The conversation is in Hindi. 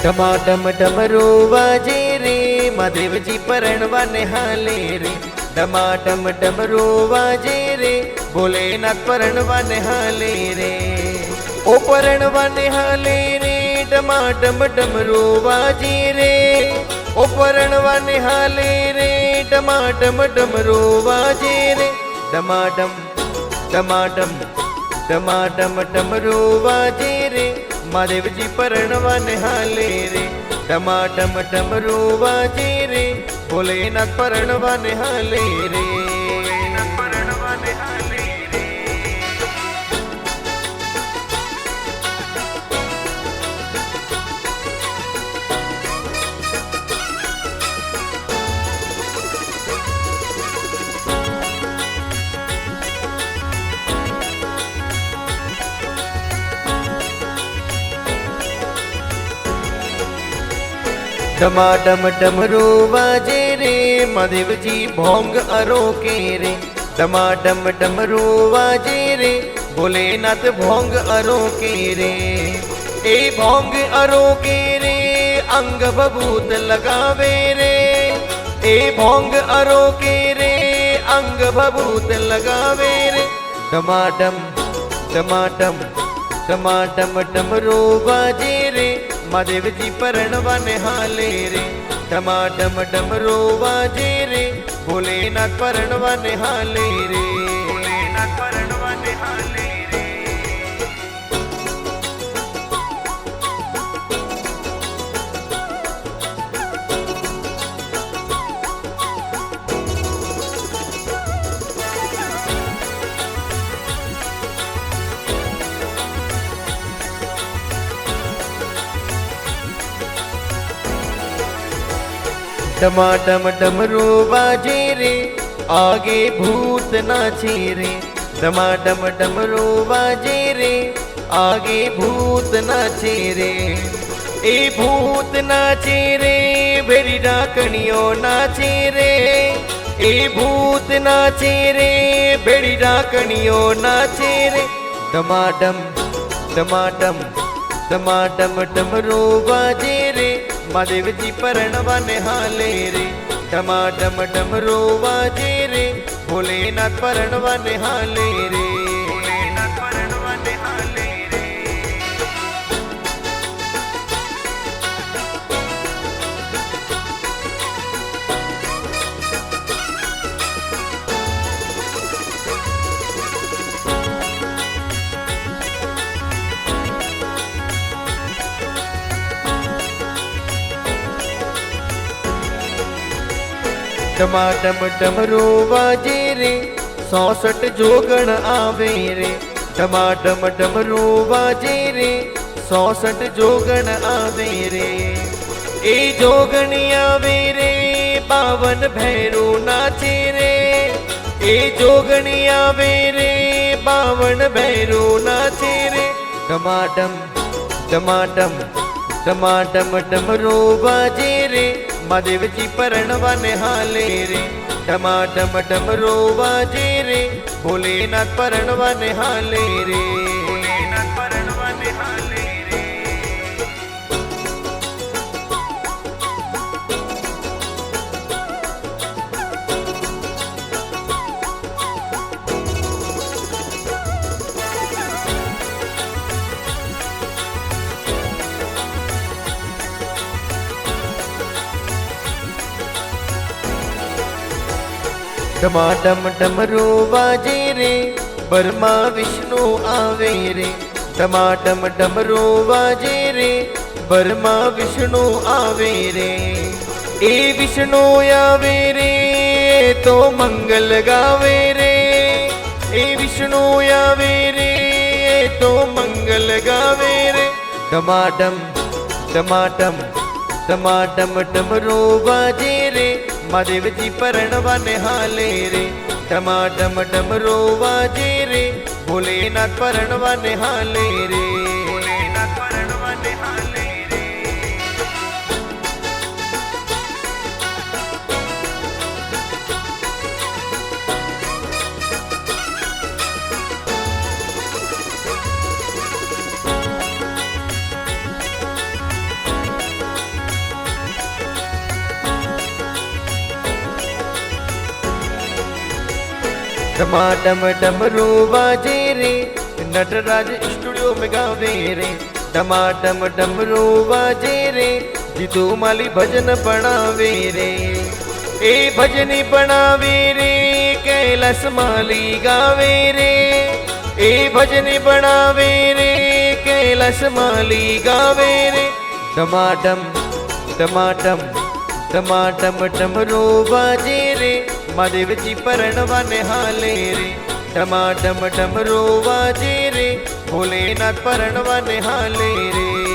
डमाडम डमरू वाजे रे महादेव जी परणवा निहाले रे। डमाडम डमरू वाजे रे भोलेनाथ परणवा निहाले रे। ओ परणवा निहाले रे डमाडम डमरू वाजे रे। ओ परणवा निहाले रे डमाडम डमरू वाजे रे। डमाडम डमाडम डमाडम डमरू वाजे रे महादेव जी परणवा निहाले रे। डमाडम डमरू वाजे रे भोलेनाथ परणवा निहाले रे। परणवा निहाले रे। डमाडम डमरू वाजे रे महादेव जी भोंग अरोके रे। डमाडम डमरू वाजे रे भोलेनाथ भोंग अरोके रे। ए भोंग अरोके रे अंग बबूत लगावे रे। ए भोंग अरोके रे अंग बबूत लगावे रे। डमाडम डमाडम डमाडम डमरू वाजे रे महादेव जी परणवा निहाले रे। डमाडम डमरू वाजे रे भोलेनाथ परणवा निहाले रे। भोलेनाथ परणवा निहाले रे। डमाडम डमरू बाजे रे आगे भूत नाचे रे। डमाडम डमरू बाजे रे आगे भूत नाचे रे। ए भूत नाचे रे भेरी डाकणियों नाचे रे। ए भूत नाचे रे भेरी डाकणियों नाचे रे। डमाडम डमाडम डमाडम डमरू बाजे रे महादेव जी परणवा निहाले रे। डमाडम डमरू वाजे रे भोलेनाथ परणवा निहाले रे। भोलेनाथ परणवा निहाले रे। डमाडम डमरू वाजे रे 64 जोगण आवे रे। डमाडम डमरू वाजे रे 64 जोगण आवे रे। ए जोगण आवे रे 52 भैरू नाचे रे। ए जोगण आवे रे 52 भैरू नाचे रे। डमाडम डमाडम डमाडम डमरू वाजे रे महादेव जी परणवा निहाले रे। डमाडम डमरू वाजे रे भोलेनाथ परणवा निहाले रे। भोलेनाथ परणवा निहाले रे। डमाडम डमरू वाजे रे ब्रह्मा विष्णु आवे रे। डमाडम डमरू वाजे रे ब्रह्मा विष्णु आवे रे। ए विष्णु आवे रे तो मंगल गावे रे। ए विष्णु आवे रे तो मंगल गावे रे। डमाडम डमाडम डमाडम डमरू वाजे रे महादेव जी परणवा निहाले रे। डमाडम डमरू वाजे रे भोलेनाथ परणवा निहाले रे। भोलेनाथ परणवा निहाले रे। डमाडम डमरू बाजे रे, नटराज स्टूडियो में गावे रे। डमाडम डमरू बाजे रे, जीतू माली भजन बनावे रे। ए भजनी बनावे रे, कैलाश माली गावे रे। ए भजनी बनावे रे, कैलाश माली गावे रे। डमाडम डमाडम डमाडम डमरू बाजे रे, महादेव जी परणवा निहाले रे। डमाडम डमरू बाजे रे, भोलेनाथ परणवा निहाले रे।